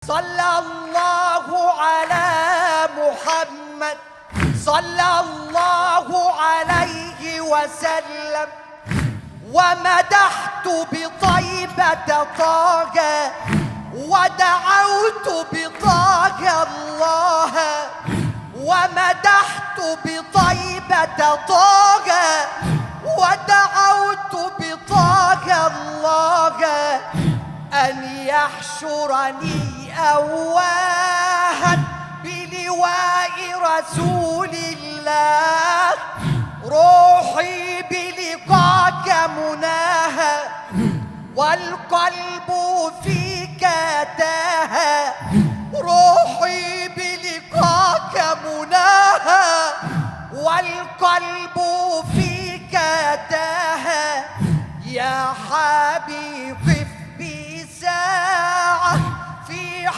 صلى الله على محمد صلى الله عليه وسلم. ومدحت بطيبة طه ودعوت بطه الله. ومدحت بطيبة طه ودعوت بطه الله أن يحشرني أواها بلواء رسول الله. روحي بلقاك مناها والقلب فيك تاها. روحي بلقاك مناها والقلب